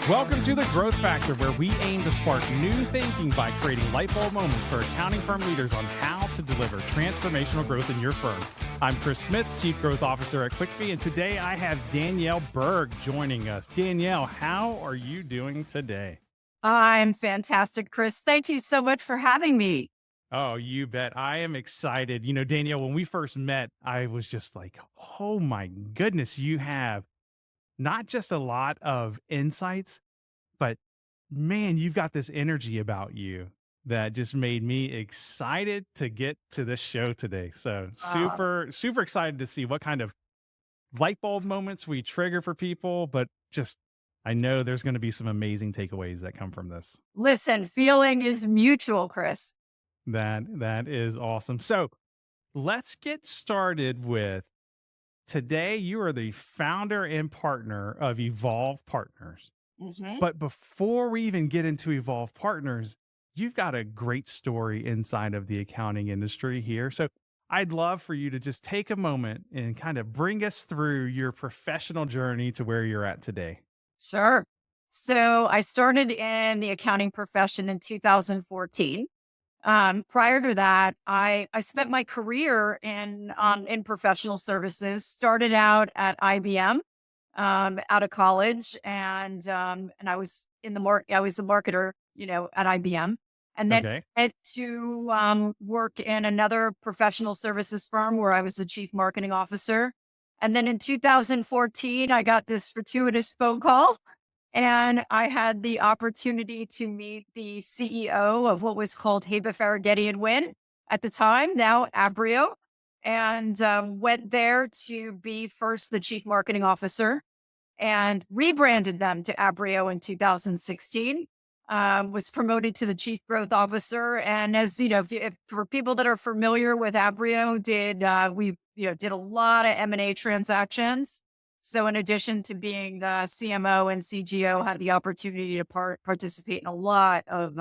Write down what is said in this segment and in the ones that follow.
Welcome to the Growth Factor, where we aim to spark new thinking by creating light bulb moments for accounting firm leaders on how to deliver transformational growth in your firm. I'm Chris Smith, Chief Growth Officer at QuickFee, and today I have Danielle Berg joining us. Danielle, how are you doing today? I'm fantastic, Chris. Thank you so much for having me. Oh, you bet. I am excited. You know, Danielle, when we first met, I was just like, oh my goodness, you have not just a lot of insights, but man, you've got this energy about you that just made me excited to get to this show today. So Uh, super excited to see what kind of light bulb moments we trigger for people, but just I know there's going to be some amazing takeaways that come from this. Listen, feeling is mutual, Chris. That is awesome. So let's get started with today. You are the founder and partner of Evolve Partners. hmm But before we even get into Evolve Partners, you've got a great story inside of the accounting industry here. So I'd love for you to just take a moment and kind of bring us through your professional journey to where you're at today. Sure. So I started in the accounting profession in 2014. Prior to that, I spent my career in professional services. Started out at IBM, out of college, and I was in the market. I was a marketer, at IBM, and then Okay. went to work in another professional services firm where I was the chief marketing officer. And then in 2014, I got this fortuitous phone call and I had the opportunity to meet the CEO of what was called Habif, Arogeti Wynne at the time, now Aprio, and went there to be first the chief marketing officer and rebranded them to Aprio in 2016. Was promoted to the chief growth officer, and as you know, if for people that are familiar with Aprio, we did a lot of M&A transactions. So, in addition to being the CMO and CGO, had the opportunity to participate in a lot of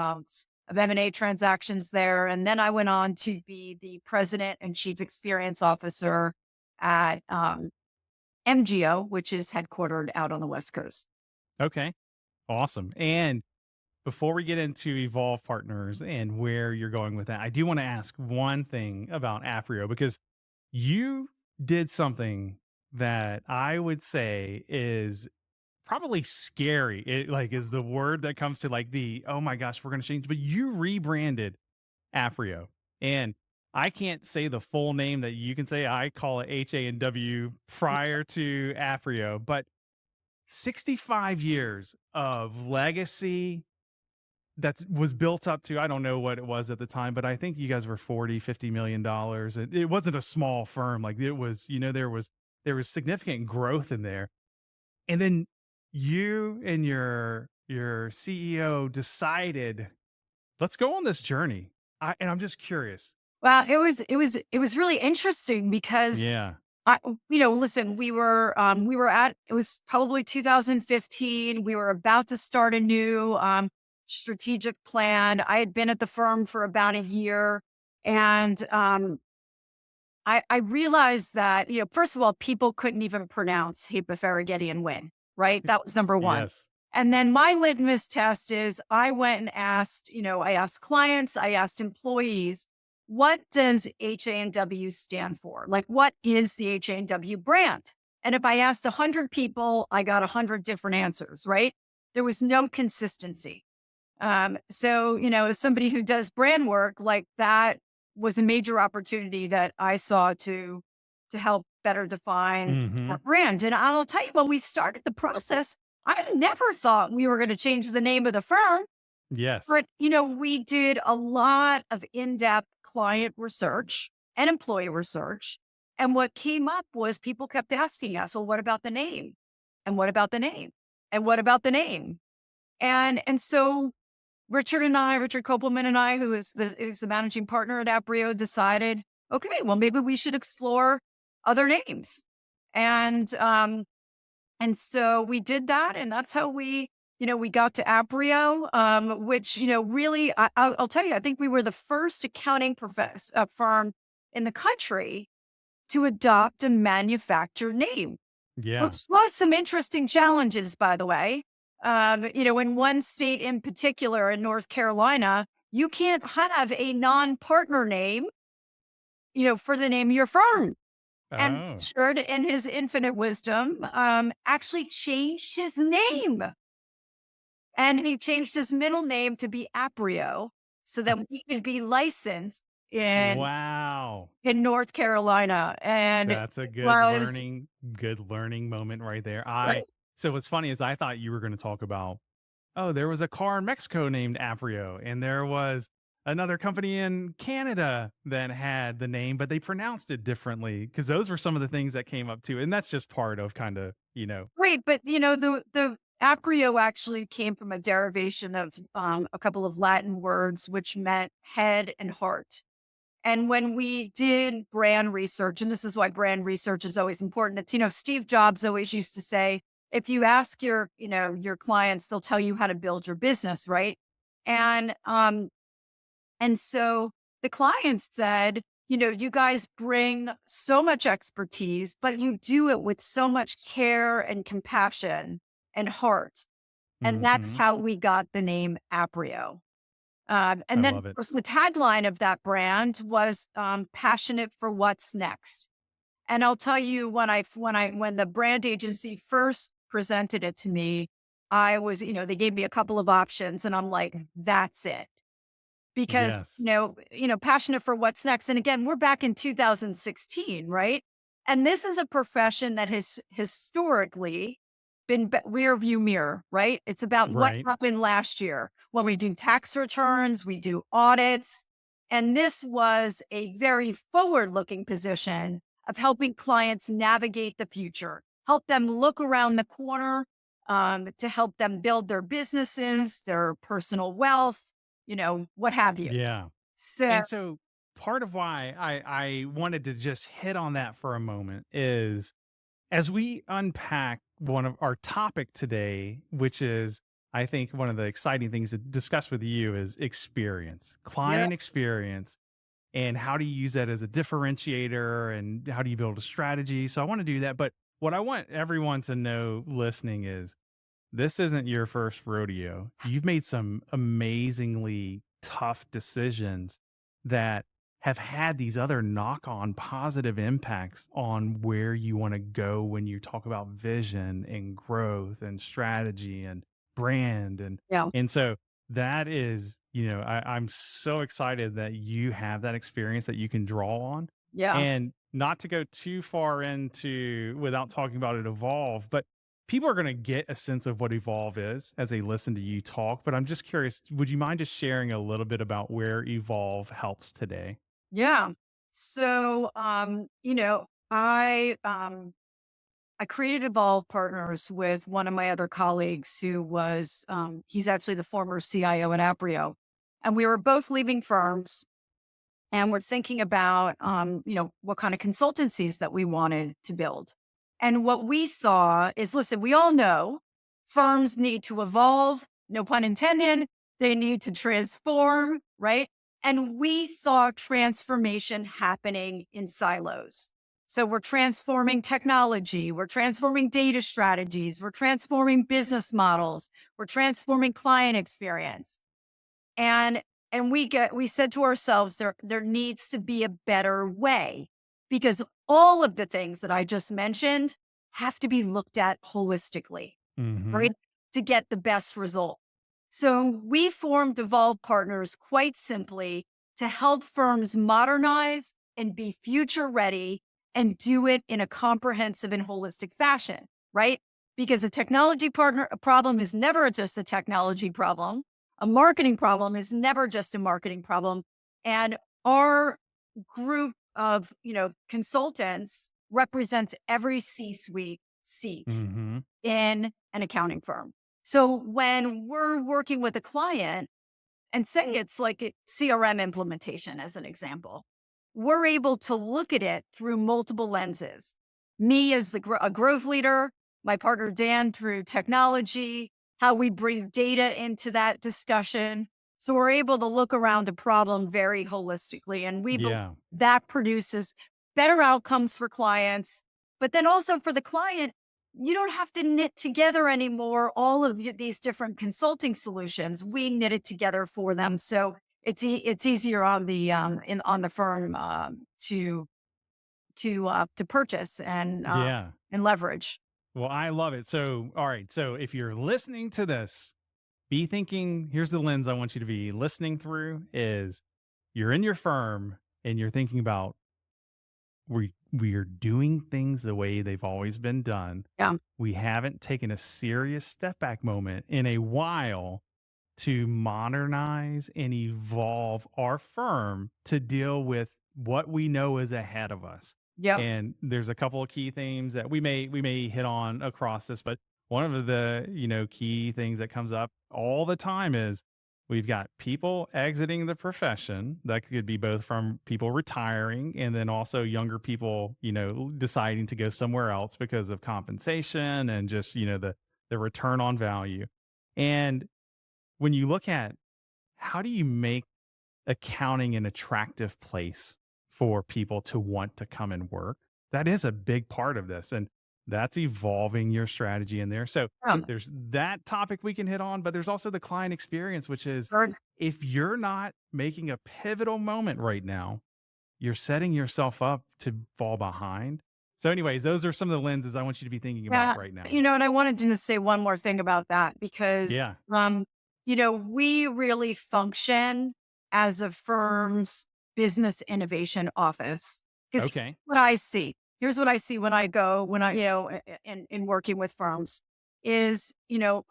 M&A transactions there. And then I went on to be the president and chief experience officer at MGO, which is headquartered out on the West Coast. Okay. Awesome. And before we get into Evolve Partners and where you're going with that, I do want to ask one thing about Aprio because you did something that I would say is probably scary. It like is the word that comes to like the oh my gosh, we're going to change. But you rebranded Aprio, and I can't say the full name that you can say. I call it HANW prior to Aprio, but 65 years of legacy that was built up to I don't know what it was at the time, but I think you guys were 40-50 million dollars. It wasn't a small firm. Like it was, there was significant growth in there. And then you and your CEO decided, let's go on this journey. And I'm just curious. Well, it was really interesting because Yeah. listen, we were at it was probably 2015. We were about to start a new strategic plan. I had been at the firm for about a year, and I realized that first of all, people couldn't even pronounce Farragetti and Win. Right, that was number one. Yes. And then my litmus test is I went and asked, I asked clients, I asked employees, what does HA&W stand for? Like, what is the HA&W brand? And if I asked 100 people, I got 100 different answers, right? There was no consistency. So, as somebody who does brand work, like that was a major opportunity that I saw to help better define Hmm. our brand. And I'll tell you, when we started the process, I never thought we were going to change the name of the firm. Yes. But, we did a lot of in-depth client research and employee research. And what came up was people kept asking us, well, what about the name? And what about the name? And what about the name? And so Richard Kopelman and I, who's the managing partner at Aprio, decided, okay, well, maybe we should explore other names. And and so we did that, and that's how we got to Aprio, which, really, I'll tell you, I think we were the first accounting firm in the country to adopt a manufactured name, Yeah. which was some interesting challenges, by the way. In one state in particular, in North Carolina, you can't have a non-partner name, for the name of your firm. And Oh. Richard, in his infinite wisdom, actually changed his name. And he changed his middle name to be Aprio so that we could be licensed in Wow. North Carolina. And it That's a was good learning moment right there. right. So what's funny is I thought you were going to talk about, oh, there was a car in Mexico named Aprio, and there was another company in Canada that had the name, but they pronounced it differently because those were some of the things that came up too. And that's just part of kind of, Right, but the Aprio actually came from a derivation of a couple of Latin words, which meant head and heart. And when we did brand research, and this is why brand research is always important. It's, Steve Jobs always used to say, if you ask your clients, they'll tell you how to build your business, right? And so the clients said, you guys bring so much expertise, but you do it with so much care and compassion and heart. And that's hmm how we got the name Aprio. I And then, of love it. course, the tagline of that brand was passionate for what's next. And I'll tell you, when the brand agency first presented it to me, I was, they gave me a couple of options, and I'm like, that's it, because Yes. passionate for what's next. And again, we're back in 2016, right? And this is a profession that has historically been rear view mirror, right? It's about what Right. happened last year. When we do tax returns, we do audits, and this was a very forward looking position of helping clients navigate the future, help them look around the corner, to help them build their businesses, their personal wealth, what have you. Yeah. So And so part of why I wanted to just hit on that for a moment is as we unpack one of our topic today, which is, I think, one of the exciting things to discuss with you is experience, yeah, client experience, and how do you use that as a differentiator and how do you build a strategy. So I want to do that. But what I want everyone to know listening is this isn't your first rodeo. You've made some amazingly tough decisions that have had these other knock on positive impacts on where you want to go when you talk about vision and growth and strategy and brand. yeah, And so that is, I'm so excited that you have that experience that you can draw on. yeah, And not to go too far into without talking about it evolve, but people are going to get a sense of what Evolve is as they listen to you talk. But I'm just curious, would you mind just sharing a little bit about where Evolve helps today? yeah. So, I created Evolve Partners with one of my other colleagues who was, he's actually the former CIO at Aprio. And we were both leaving firms, and we're thinking about, what kind of consultancies that we wanted to build. And what we saw is, listen, we all know firms need to evolve, no pun intended. They need to transform, right? And we saw transformation happening in silos. So we're transforming technology, we're transforming data strategies, we're transforming business models, we're transforming client experience. And we said to ourselves, there needs to be a better way, because all of the things that I just mentioned have to be looked at holistically, Hmm. right? To get the best result. So we formed Evolve Partners quite simply to help firms modernize and be future ready, and do it in a comprehensive and holistic fashion, right? Because a technology partner a problem is never just a technology problem. A marketing problem is never just a marketing problem. And our group of, consultants represents every C-suite seat Hmm. in an accounting firm. So when we're working with a client, and say it's like a CRM implementation, as an example, we're able to look at it through multiple lenses. Me as a growth leader, my partner Dan through technology, how we bring data into that discussion. So we're able to look around a problem very holistically. And Yeah. that produces better outcomes for clients. But then also for the client, you don't have to knit together anymore all of these different consulting solutions. We knit it together for them, so it's easier on the on the firm to purchase Yeah. and leverage. Well, I love it. So, all right. So, if you're listening to this, be thinking, here's the lens I want you to be listening through is you're in your firm and you're thinking about we're doing things the way they've always been done. Yeah, We haven't taken a serious step back moment in a while to modernize and evolve our firm to deal with what we know is ahead of us. yep, And there's a couple of key themes that we may hit on across this, but one of the, key things that comes up all the time is we've got people exiting the profession. That could be both from people retiring and then also younger people, deciding to go somewhere else because of compensation and just, the return on value. And when you look at how do you make accounting an attractive place for people to want to come and work, that is a big part of this. And that's evolving your strategy in there. So um, there's that topic we can hit on, but there's also the client experience, which is or- if you're not making a pivotal moment right now, you're setting yourself up to fall behind. So, anyways, those are some of the lenses I want you to be thinking about yeah. right now. And I wanted to say one more thing about that because, Yeah. we really function as a firm's business innovation office. Because Okay. what I see, here's what I see when I go, when I, in working with firms is,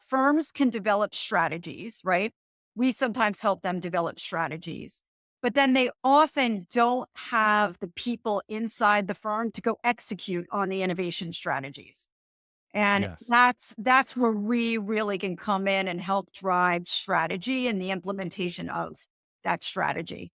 firms can develop strategies, right? We sometimes help them develop strategies, but then they often don't have the people inside the firm to go execute on the innovation strategies. And Yes. that's where we really can come in and help drive strategy and the implementation of that strategy.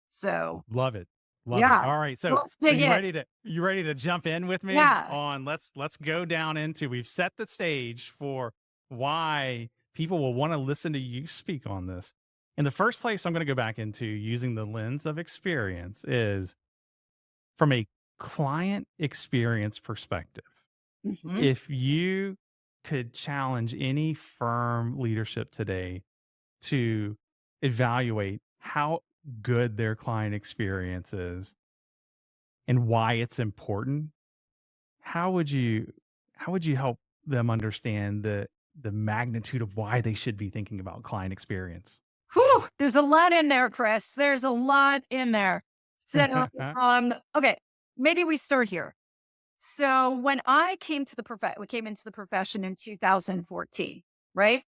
So, Love it. Love it. yeah, All right. So let's so dig in. you ready to jump in with me Yeah. on let's go down into we've set the stage for why people will want to listen to you speak on this. In the first place I'm going to go back into using the lens of experience is from a client experience perspective. Mhm. If you could challenge any firm leadership today to evaluate how good their client experience is and why it's important, how would you help them understand the magnitude of why they should be thinking about client experience? Whew, there's a lot in there, Chris. There's a lot in there. So, okay, maybe we start here. So when I came to the we came into the profession in 2014, right?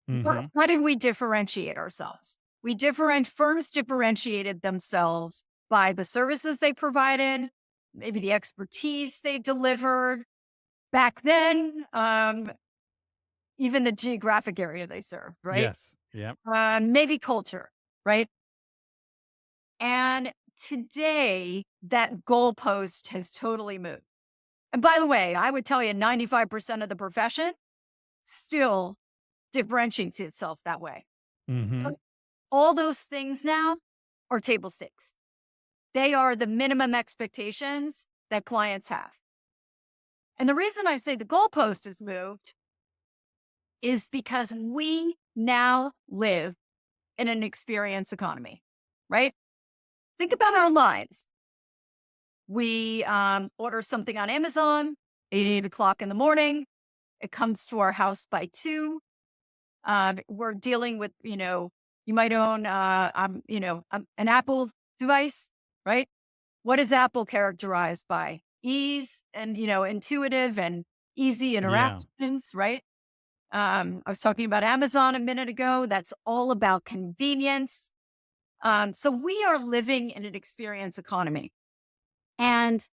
Mhm. How did we differentiate ourselves? Firms differentiated themselves by the services they provided, maybe the expertise they delivered. Back then, even the geographic area they served, right? Yes. Yep. Maybe culture, right? And today, that goalpost has totally moved. And by the way, I would tell you 95% of the profession still differentiates itself that way. Mhm. So all those things now are table stakes. They are the minimum expectations that clients have. And the reason I say the goalpost has moved is because we now live in an experience economy, right? Think about our lives. We order something on Amazon, 8 o'clock in the morning. It comes to our house by 2. We're dealing with, you might own, an Apple device, right? What is Apple characterized by? Ease and, intuitive and easy Yeah. interactions, right? I was talking about Amazon a minute ago. That's all about convenience. So we are living in an experience economy. And,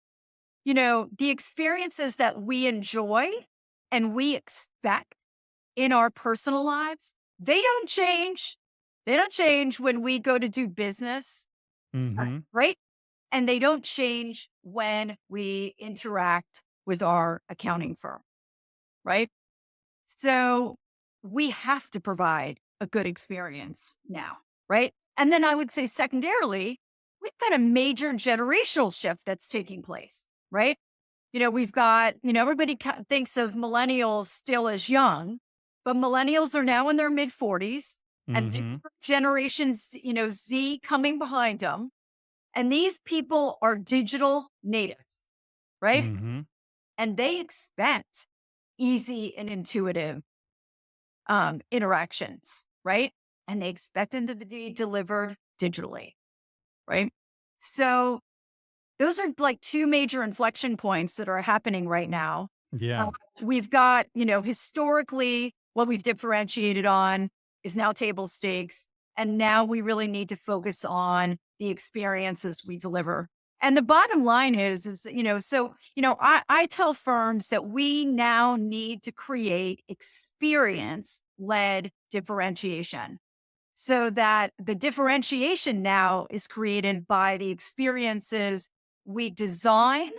the experiences that we enjoy and we expect in our personal lives, they don't change. They don't change when we go to do business, Mhm. right? And they don't change when we interact with our accounting firm, right? So we have to provide a good experience now, right? And then I would say, secondarily, we've got a major generational shift that's taking place, right? We've got, everybody thinks of millennials still as young, but millennials are now in their mid 40s and Mhm. different generations, Z coming behind them. And these people are digital natives, right? Mhm. And they expect easy and intuitive interactions, right? And they expect them to be delivered digitally, right? So those are like two major inflection points that are happening right now. Uh, Yeah. we've got, historically, what we've differentiated on is now table stakes. And now we really need to focus on the experiences we deliver. And the bottom line is that, I tell firms that we now need to create experience led differentiation so that the differentiation now is created by the experiences we design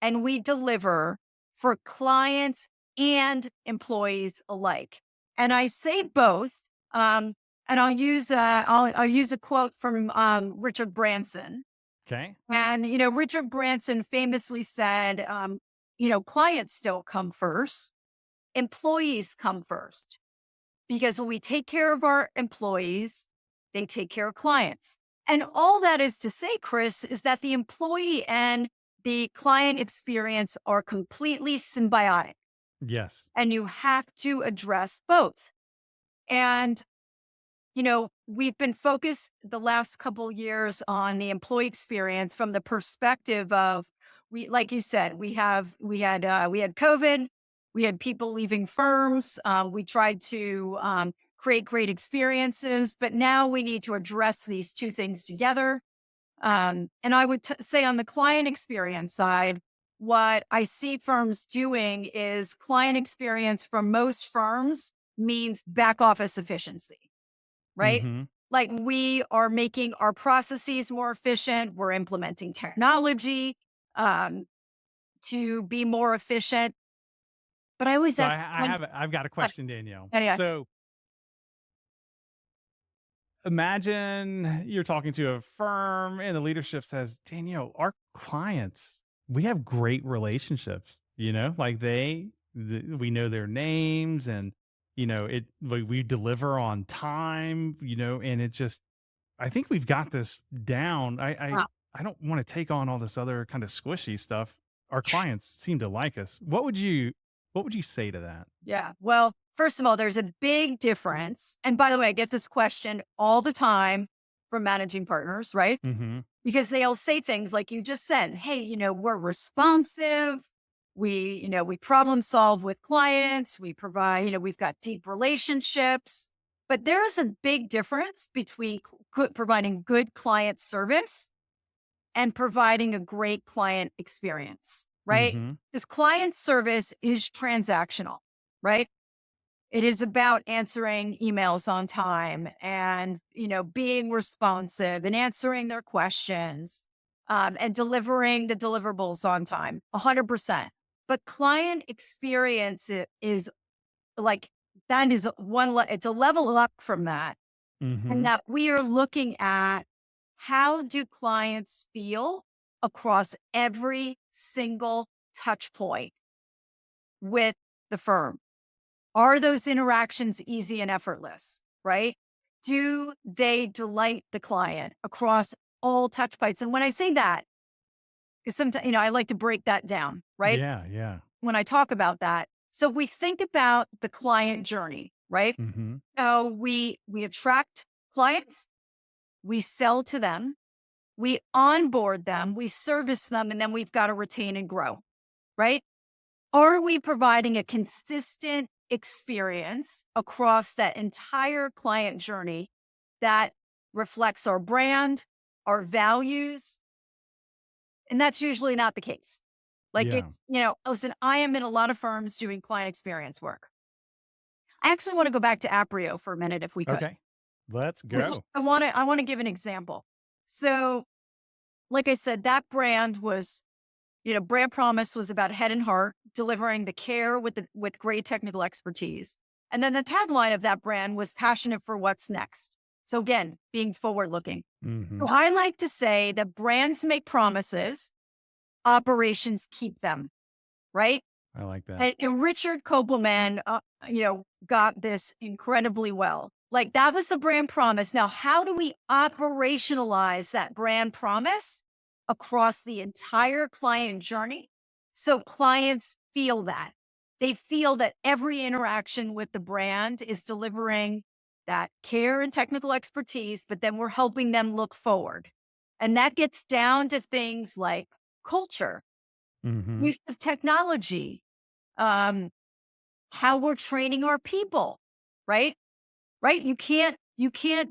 and we deliver for clients and employees alike. And I say both. And I'll use a quote from Richard Branson. Okay. And Richard Branson famously said, clients don't come first, employees come first. Because when we take care of our employees, they take care of clients. And all that is to say, Chris, is that the employee and the client experience are completely symbiotic, Yes. and you have to address both. And we've been focused the last couple years on the employee experience from the perspective of like you said, we had COVID, we had people leaving firms. We tried to create great experiences, but now we need to address these two things together. And I would say on the client experience side, what I see firms doing is client experience for most firms means back office efficiency, right? Mhm. Like we are making our processes more efficient. We're implementing technology um, to be more efficient. But I always So ask one I've got a question. question, Danielle. Yeah, yeah. So imagine you're talking to a firm and the leadership says, Danielle, our clients, we have great relationships, like we know their names and, we deliver on time, and it just, I think we've got this down. Wow. I don't want to take on all this other kind of squishy stuff. Our clients seem to like us. What would you say to that? Yeah. Well, first of all, there's a big difference. And by the way, I get this question all the time from managing partners, right? Mhm. Because they'll say things like you just said, hey, we're responsive. We problem solve with clients. We provide, we've got deep relationships. But there is a big difference between providing good client service and providing a great client experience, right? Mhm. Because client service is transactional, right? It is about answering emails on time and, being responsive and answering their questions and delivering the deliverables on time, 100%. But client experience is like, that is it's a level up from that. And Mhm. that we are looking at how do clients feel across every single touch point with the firm. Are those interactions easy and effortless, right? Do they delight the client across all touch points? And when I say that, because sometimes, I like to break that down, right? Yeah, yeah. When I talk about that. So we think about the client journey, right? Mhm. So we attract clients, we sell to them, we onboard them, we service them, and then we've got to retain and grow, right? Are we providing a consistent experience across that entire client journey that reflects our brand, our values? And that's usually not the case. Like Yeah. listen, I am in a lot of firms doing client experience work. I actually want to go back to Aprio for a minute if we could. Okay. Let's 'Cause go. I want to give an example. So, like I said, that brand was brand promise was about head and heart, delivering the care with great technical expertise. And then the tagline of that brand was passionate for what's next. So again, being forward looking. So Mhm. I like to say that brands make promises, operations keep them, right? I like that. And Richard Kopelman, got this incredibly well. Like that was a brand promise. Now, how do we operationalize that brand promise across the entire client journey? So clients feel that. They feel that every interaction with the brand is delivering that care and technical expertise, but then we're helping them look forward. And that gets down to things like culture, Mhm. use of technology, um, how we're training our people, right? Right? You can't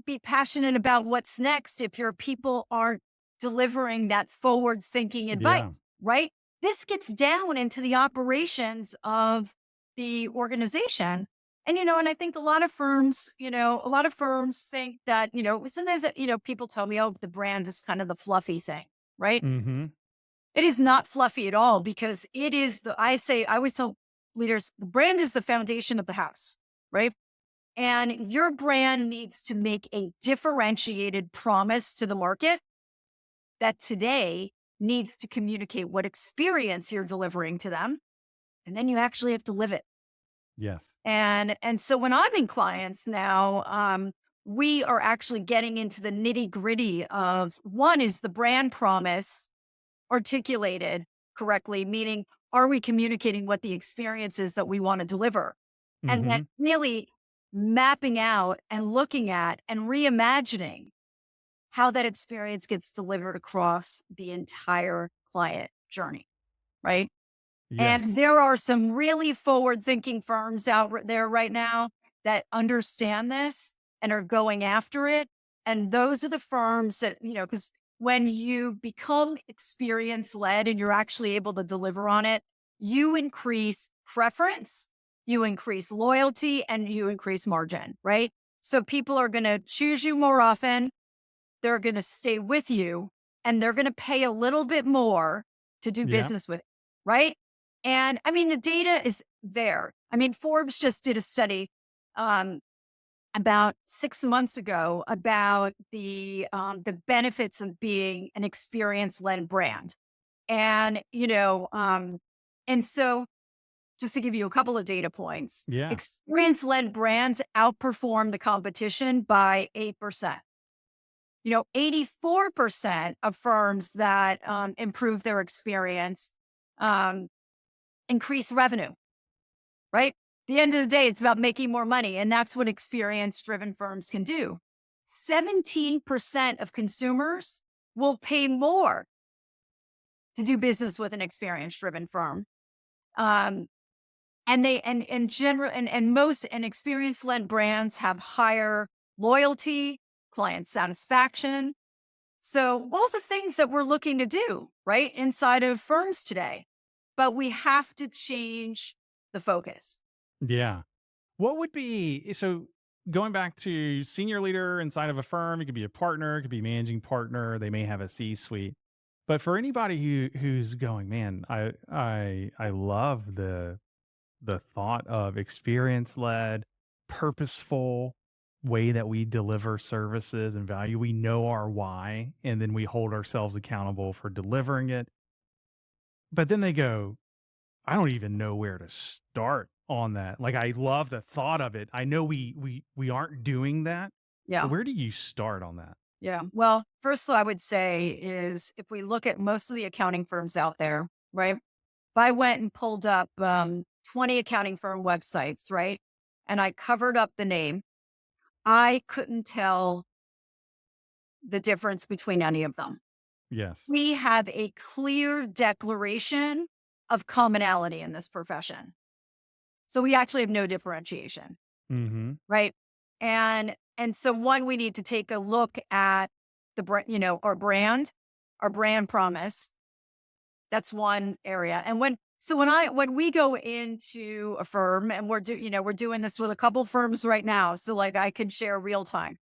be passionate about what's next if your people aren't delivering that forward thinking Yeah. advice, right? This gets down into the operations of the organization. And I think a lot of firms think that, sometimes that, people tell me, oh, the brand is kind of the fluffy thing, right? Mhm. It is not fluffy at all because I always tell leaders, the brand is the foundation of the house, right? And your brand needs to make a differentiated promise to the market that today needs to communicate what experience you're delivering to them. And then you actually have to live it. Yes. And so when I'm in clients now, we are actually getting into the nitty gritty of one is the brand promise articulated correctly, meaning, are we communicating what the experience is that we want to deliver? And then Mhm. really mapping out and looking at and reimagining how that experience gets delivered across the entire client journey, right? And Yes. there are some really forward thinking firms there right now that understand this and are going after it. And those are the firms that, because when you become experience led and you're actually able to deliver on it, you increase preference, you increase loyalty, and you increase margin, right? So people are going to choose you more often. They're going to stay with you and they're going to pay a little bit more to do Yeah. business with, right? And I mean, the data is there. I mean, Forbes just did a study um, about 6 months ago about the benefits of being an experience led brand, and and so just to give you a couple of data points, Yeah. experience led brands outperform the competition by 8%. 84% of firms that improve their experience um, increase revenue, right? At the end of the day, it's about making more money. And that's what experience driven firms can do. 17% of consumers will pay more to do business with an experience driven firm. Um, and they, and general, and most, and experience led brands have higher loyalty, client satisfaction. So, all the things that we're looking to do, right, inside of firms today, but we have to change the focus. Yeah. What would be so going back to senior leader inside of a firm, it could be a partner, it could be managing partner, they may have a C-suite. But for anybody who's going, man, I love the thought of experience led, purposeful way that we deliver services and value. We know our why, and then we hold ourselves accountable for delivering it. But then they go, I don't even know where to start on that. Like I love the thought of it. I know we aren't doing that, but Yeah. where do you start on that? Yeah. Well, first, I would say is if we look at most of the accounting firms out there, right? If I went and pulled up 20 accounting firm websites, right? And I covered up the name, I couldn't tell the difference between any of them. Yes. We have a clear declaration of commonality in this profession. So we actually have no differentiation, Mhm. right? And so one, we need to take a look at our brand promise. That's one area. And when we go into a firm and we're doing this with a couple firms right now. So like I could share real time.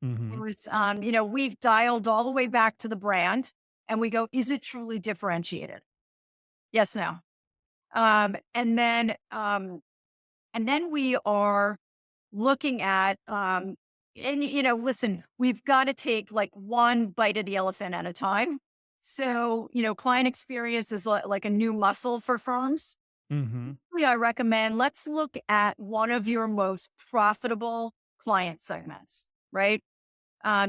It Mhm. was we've dialed all the way back to the brand and we go, is it truly differentiated? Yes, no. Um, and then um, and then we are looking at And, listen, we've got to take like one bite of the elephant at a time. So, client experience is like a new muscle for firms. Mhm. I recommend let's look at one of your most profitable client segments, right?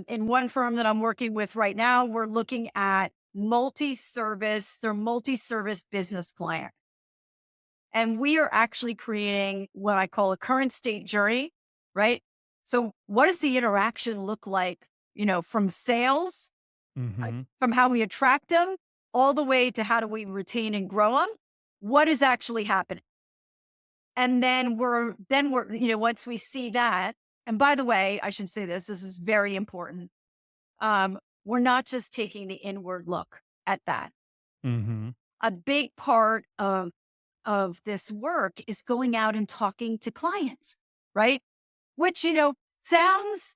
In one firm that I'm working with right now, we're looking at their multi-service business client. And we are actually creating what I call a current state journey, right? So what does the interaction look like, from sales, Mhm. from how we attract them, all the way to how do we retain and grow them? What is actually happening? And then we're, once we see that, and by the way, I should say this is very important. We're not just taking the inward look at that. Mhm. A big part of this work is going out and talking to clients, right? Which, sounds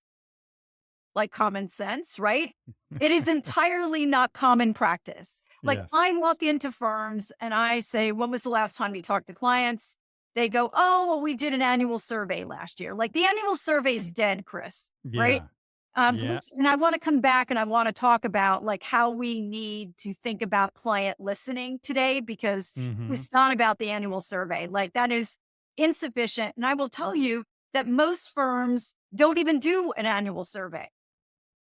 like common sense, right? It is entirely not common practice. Like Yes. I walk into firms and I say, when was the last time you talked to clients? They go, oh, well, we did an annual survey last year. Like the annual survey is dead, Chris, right? Yeah. Yeah. And I want to come back and I want to talk about like how we need to think about client listening today because Mhm. it's not about the annual survey. Like that is insufficient. And I will tell you that most firms don't even do an annual survey,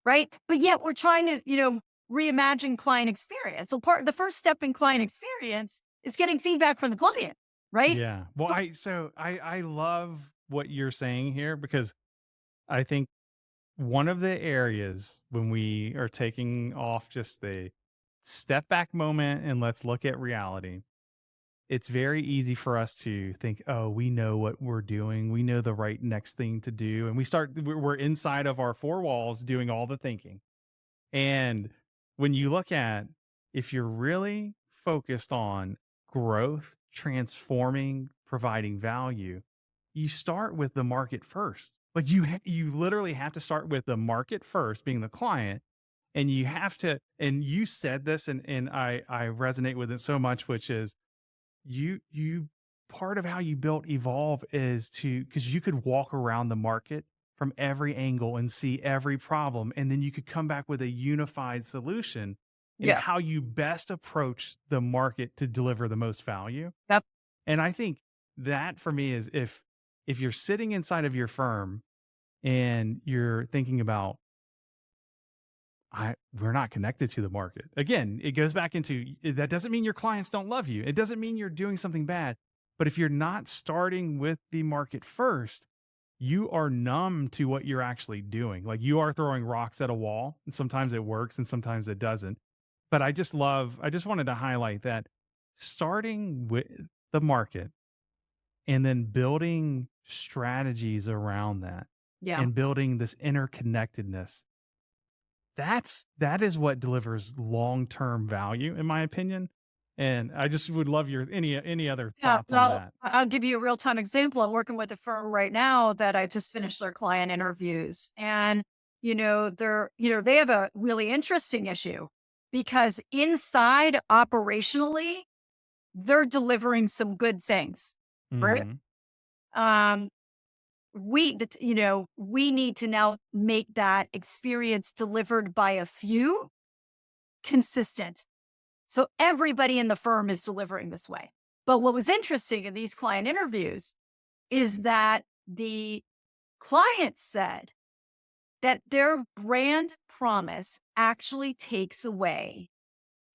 right? But yet we're trying to, reimagine client experience. So the first step in client experience is getting feedback from the client, right? Yeah. Well, So I love what you're saying here because I think one of the areas when we are taking off just the step back moment and let's look at reality, it's very easy for us to think, oh, we know what we're doing. We know the right next thing to do. And we're inside of our four walls doing all the thinking. And when you look at if you're really focused on growth, transforming, providing value, you start with the market first. Like you literally have to start with the market first, being the client, and you have to. And you said this, and I resonate with it so much, which is you part of how you built Evolve is to because you could walk around the market from every angle and see every problem, and then you could come back with a unified solution in yeah, how you best approach the market to deliver the most value. yep, And I think that for me is if you're sitting inside of your firm and you're thinking about we're not connected to the market. Again, it goes back into that doesn't mean your clients don't love you. It doesn't mean you're doing something bad. But if you're not starting with the market first, you are numb to what you're actually doing. Like you are throwing rocks at a wall, and sometimes it works and sometimes it doesn't. But I just wanted to highlight that starting with the market and then building strategies around that yeah. and building this interconnectedness that is what delivers long-term value, in my opinion, and I just would love your any other Yeah, thoughts on well, that. I'll give you a real time example. I'm working with a firm right now that I just finished their client interviews. And, they have a really interesting issue because inside operationally, they're delivering some good things, right? Mhm. Um, we need to now make that experience delivered by a few consistent. So everybody in the firm is delivering this way. But what was interesting in these client interviews is that the client said that their brand promise actually takes away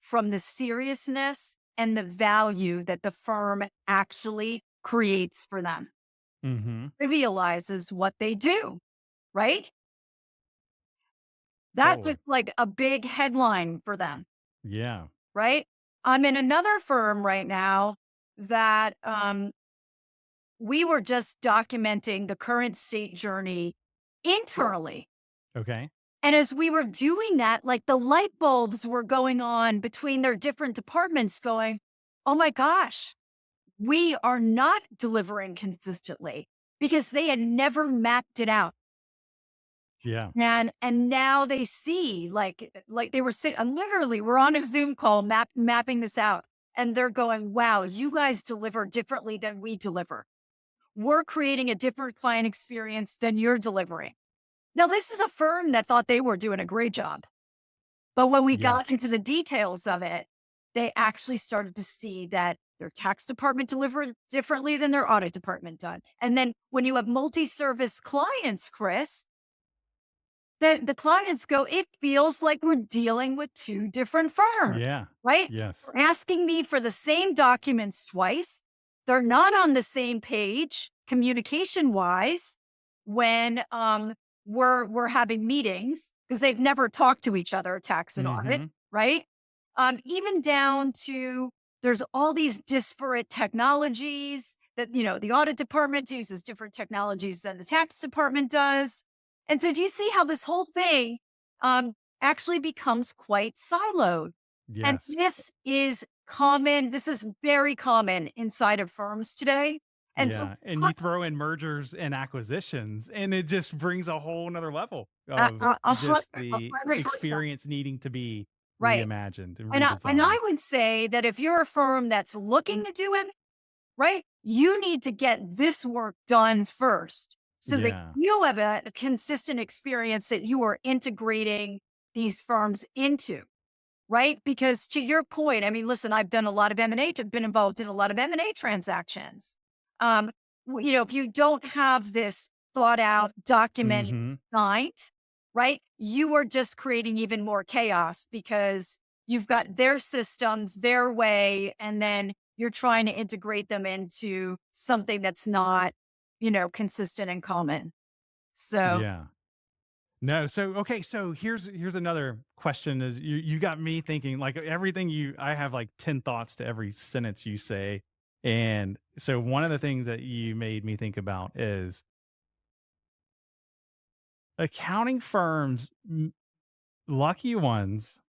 from the seriousness and the value that the firm actually creates for them. Mhm. Trivializes what they do, right? That was Totally. like a big headline for them, Yeah. right? I'm in another firm right now that we were just documenting the current state journey internally. Okay. And as we were doing that, like the light bulbs were going on between their different departments, going, oh my gosh, we are not delivering consistently because they had never mapped it out. Yeah. And now they see like they were sitting literally we're on a Zoom call mapping this out. And they're going, wow, you guys deliver differently than we deliver. We're creating a different client experience than you're delivering. Now, this is a firm that thought they were doing a great job. But when we got Yes. into the details of it, they actually started to see that their tax department delivered differently than their audit department done. And then when you have multi-service clients, Chris, the clients go, it feels like we're dealing with two different firms, Yeah. right? Yes. They're asking me for the same documents twice. They're not on the same page communication wise when we're having meetings because they've never talked to each other, tax and audit, Mhm. right? Even down to there's all these disparate technologies that the audit department uses different technologies than the tax department does, and so do you see how this whole thing actually becomes quite siloed? And Yes. this is common. This is very common inside of firms today. And so Yeah, and you throw in mergers and acquisitions, and it just brings a whole nother level of a just hundred, a the 100%. experience needing to be Right. reimagined and And I redesigned. would say that if you're a firm that's looking to do it, right, you need to get this work done first so that Yeah. you have a consistent experience that you are integrating these firms into. Right? Because to your point, I mean, listen, I've done a lot of M&A, been involved in a lot of M&A transactions. Um, if you don't have this thought out, documented, Mhm. signed, right? You are just creating even more chaos because you've got their systems, their way, and then you're trying to integrate them into something that's not, consistent and common. So, Yeah. No, so okay, so here's another question is you got me thinking like everything you I have like 10 thoughts to every sentence you say. And so one of the things that you made me think about is accounting firms, lucky ones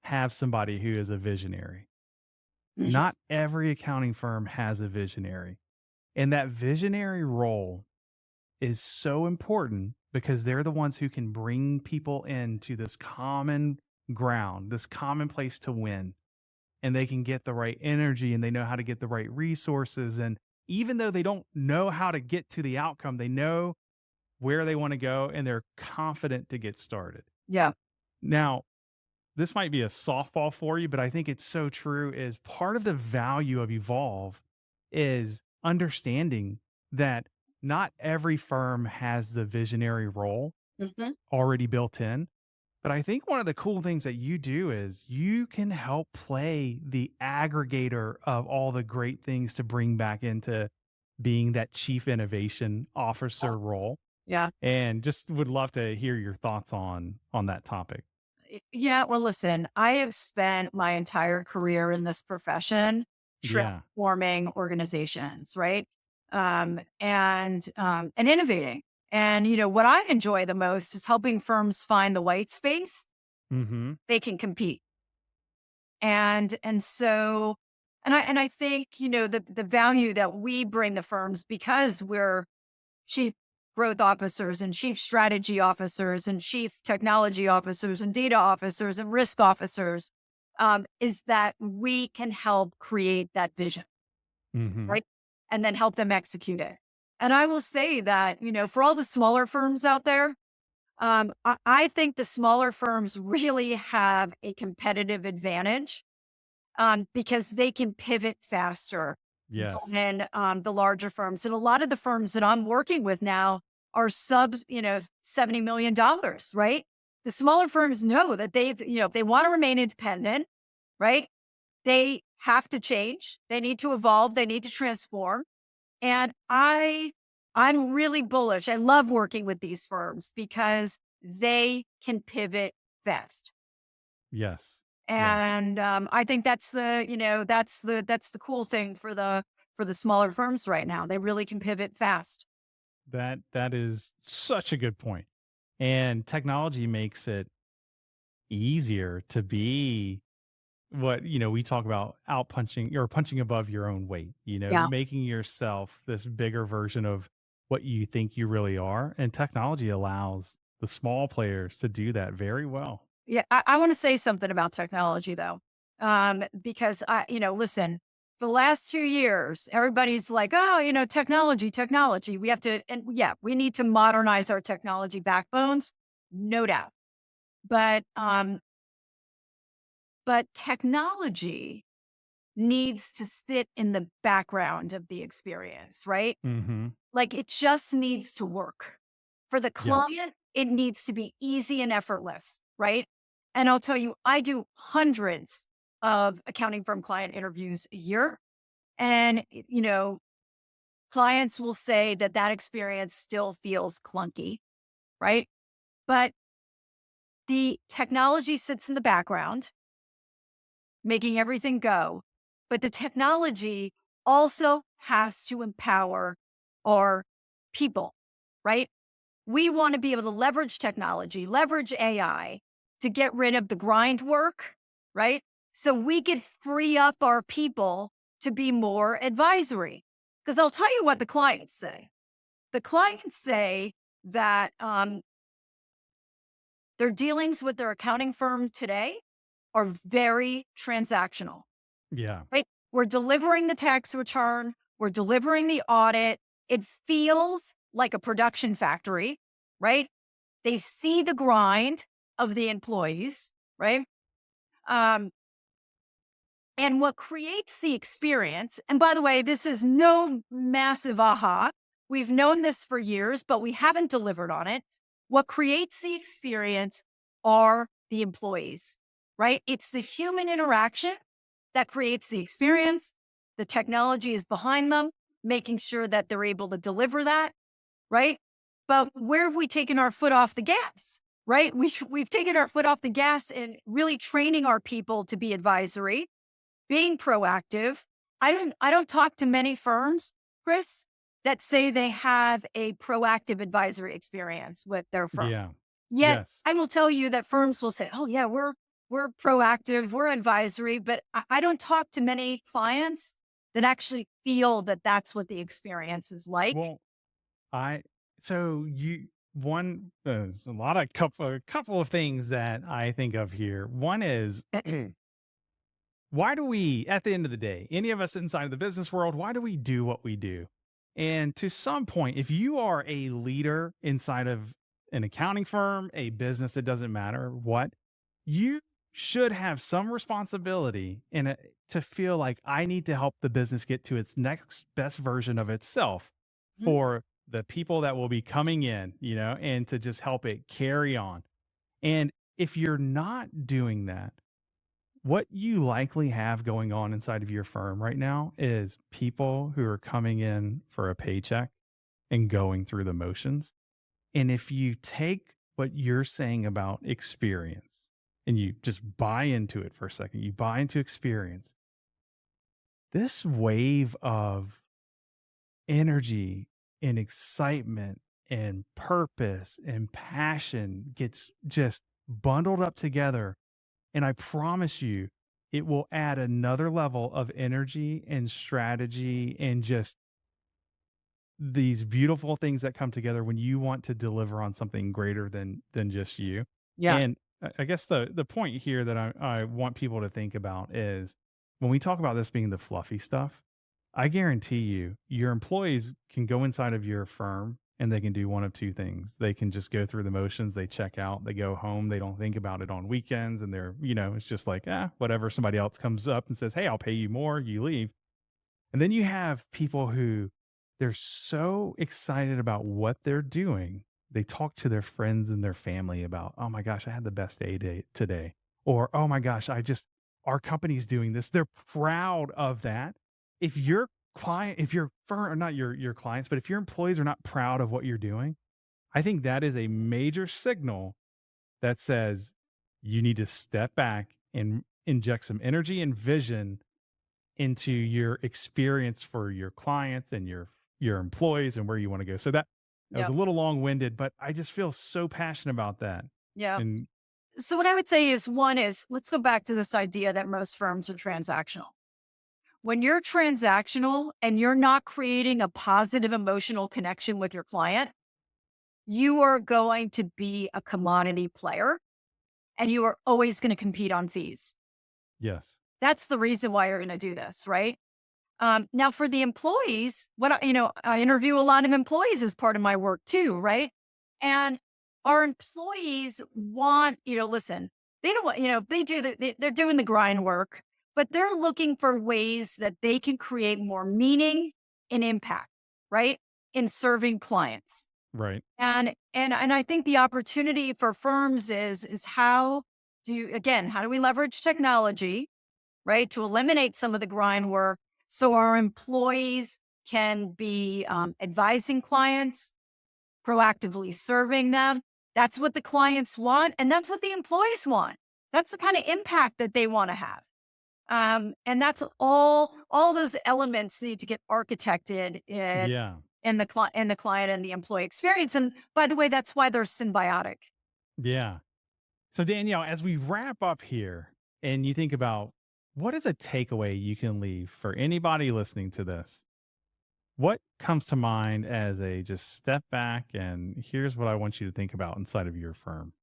have somebody who is a visionary. mhm, Not every accounting firm has a visionary. And that visionary role is so important because they're the ones who can bring people into this common ground, this common place to win. And they can get the right energy and they know how to get the right resources. And even though they don't know how to get to the outcome, they know where they want to go and they're confident to get started. yeah. Now, this might be a softball for you, but I think it's so true is part of the value of Evolve is understanding that not every firm has the visionary role Mhm. already built in. But I think one of the cool things that you do is you can help play the aggregator of all the great things to bring back into being that chief innovation officer role. Yeah. And just would love to hear your thoughts on that topic. Yeah, well, listen, I have spent my entire career in this profession Yeah. transforming organizations, right? And innovating. And what I enjoy the most is helping firms find the white space Mhm. they can compete. And so and I think, the value that we bring to firms because we're chief growth officers and chief strategy officers and chief technology officers and data officers and risk officers, is that we can help create that vision, Mhm. right? And then help them execute it. And I will say that, for all the smaller firms out there, I think the smaller firms really have a competitive advantage because they can pivot faster Yes. than the larger firms. And a lot of the firms that I'm working with now are sub, $70 million, right? The smaller firms know that if they want to remain independent, right? They have to change. They need to evolve. They need to transform. And I'm really bullish. I love working with these firms because they can pivot fast. Yes. Yes. And I think that's the cool thing for the smaller firms right now. They really can pivot fast. That is such a good point. And technology makes it easier to be what, we talk about out punching or punching above your own weight, Yeah. making yourself this bigger version of what you think you really are. And technology allows the small players to do that very well. Yeah. I want to say something about technology though. Because listen, the last 2 years, everybody's like, oh, technology, technology. We have to, and yeah, we need to modernize our technology backbones, no doubt. But, but technology needs to sit in the background of the experience, right? Mhm. Like it just needs to work. For the Yes. client, it needs to be easy and effortless, right? And I'll tell you, I do hundreds of accounting firm client interviews a year. And, clients will say that that experience still feels clunky, right? But the technology sits in the background, making everything go. But the technology also has to empower our people, right? We want to be able to leverage technology, leverage AI to get rid of the grind work, right? So we could free up our people to be more advisory. Because I'll tell you what the clients say. The clients say that their dealings with their accounting firm today are very transactional, Yeah. right? We're delivering the tax return, we're delivering the audit. It feels like a production factory, right? They see the grind of the employees, right? Um, and what creates the experience, and by the way, this is no massive aha. We've known this for years, but we haven't delivered on it. What creates the experience are the employees, right? It's the human interaction that creates the experience. The technology is behind them, making sure that they're able to deliver that, right? But where have we taken our foot off the gas? Right? We've taken our foot off the gas and really training our people to be advisory, being proactive. I don't talk to many firms, Chris, that say they have a proactive advisory experience with their firm. Yeah. Yet Yes. I will tell you that firms will say, "Oh yeah, we're proactive, we're advisory," but I don't talk to many clients that actually feel that that's what the experience is like. Well, I so you one there's a lot of couple of things that I think of here. One is why do we, at the end of the day, any of us inside of the business world, why do we do what we do? And to some point, if you are a leader inside of an accounting firm, a business, it doesn't matter what, you should have some responsibility to feel like I need to help the business get to its next best version of itself Mhm. for the people that will be coming in, and to just help it carry on. And if you're not doing that, what you likely have going on inside of your firm right now is people who are coming in for a paycheck and going through the motions. And if you take what you're saying about experience and you just buy into it for a second, you buy into experience, this wave of energy and excitement and purpose and passion gets just bundled up together. And I promise you, it will add another level of energy and strategy and just these beautiful things that come together when you want to deliver on something greater than just you. Yeah. And I guess the point here that I want people to think about is when we talk about this being the fluffy stuff, I guarantee you, your employees can go inside of your firm and they can do one of two things. They can just go through the motions, they check out, they go home, they don't think about it on weekends, and it's just like, whatever. Somebody else comes up and says, hey, I'll pay you more, you leave. And then you have people who they're so excited about what they're doing. They talk to their friends and their family about, oh my gosh, I had the best day today. Or, oh my gosh, our company's doing this. They're proud of that. If your if your firm, or not your clients, but if your employees are not proud of what you're doing, I think that is a major signal that says you need to step back and inject some energy and vision into your experience for your clients and your employees and where you want to go. So that was Yeah. a little long-winded, but I just feel so passionate about that. Yeah. And So what I would say is one is let's go back to this idea that most firms are transactional. When you're transactional and you're not creating a positive emotional connection with your client, you are going to be a commodity player and you are always going to compete on fees. yes. That's the reason why you're going to do this, right? Now for the employees, I interview a lot of employees as part of my work too, right? And our employees want, listen, they don't want, they're doing the grind work, but they're looking for ways that they can create more meaning and impact, right? In serving clients. Right. And I think the opportunity for firms is how do we leverage technology, right, to eliminate some of the grind work so our employees can be advising clients, proactively serving them. That's what the clients want, and that's what the employees want. That's the kind of impact that they want to have. And that's all those elements need to get architected Yeah. in the client and the employee experience. And by the way, that's why they're symbiotic. Yeah. So, Danielle, as we wrap up here and you think about what is a takeaway you can leave for anybody listening to this, what comes to mind as a just step back and here's what I want you to think about inside of your firm?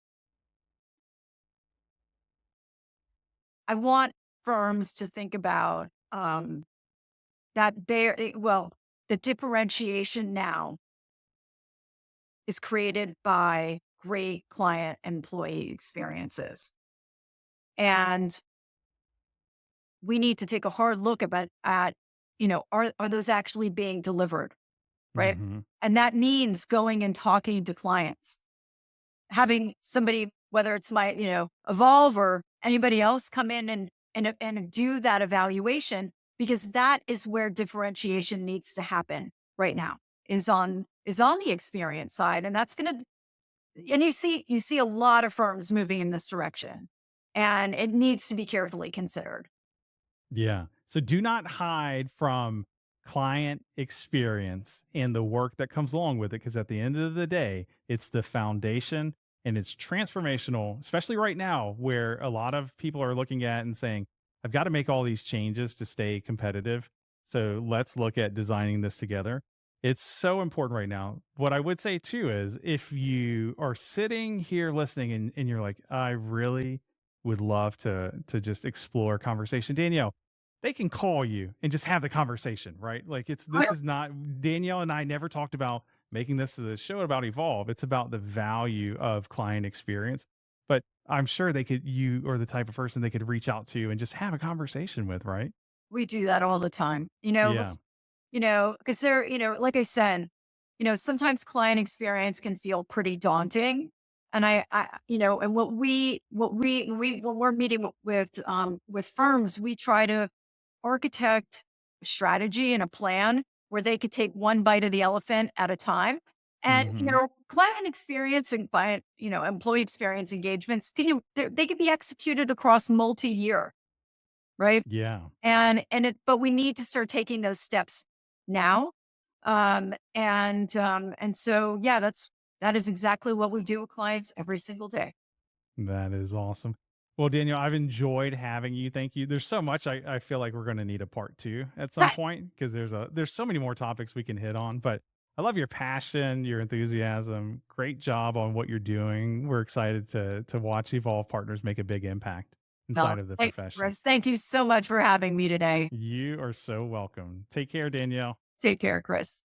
I want firms to think about that the differentiation now is created by great client employee experiences. And we need to take a hard look are those actually being delivered, right? Hmm. And that means going and talking to clients, having somebody, whether it's Evolve or anybody else, come in and do that evaluation, because that is where differentiation needs to happen right now, is on the experience side. And that's gonna and you see a lot of firms moving in this direction. And it needs to be carefully considered. Yeah. So do not hide from client experience and the work that comes along with it. Cause at the end of the day, it's the foundation and it's transformational, especially right now where a lot of people are looking at and saying, I've got to make all these changes to stay competitive. So let's look at designing this together. It's so important right now. What I would say too is if you are sitting here listening and you're like, I really would love to just explore a conversation. Danielle, they can call you and just have the conversation, right? Like this is not Danielle and I never talked about making this a show about Evolve. It's about the value of client experience. But I'm sure you are the type of person they could reach out to and just have a conversation with, right? We do that all the time. Yeah. Because like I said, sometimes client experience can feel pretty daunting. And and when we're meeting with firms, we try to architect a strategy and a plan where they could take one bite of the elephant at a time. And, Hmm. client experience and employee experience engagements, they can be executed across multi-year, right? Yeah. But we need to start taking those steps now. And so, yeah, that is exactly what we do with clients every single day. That is awesome. Well, Daniel, I've enjoyed having you. Thank you. There's so much I feel like we're going to need a part two at some point because there's so many more topics we can hit on. But I love your passion, your enthusiasm. Great job on what you're doing. We're excited to watch Evolve Partners make a big impact No, inside of the thanks, profession. Chris. Thank you so much for having me today. You are so welcome. Take care, Danielle. Take care, Chris.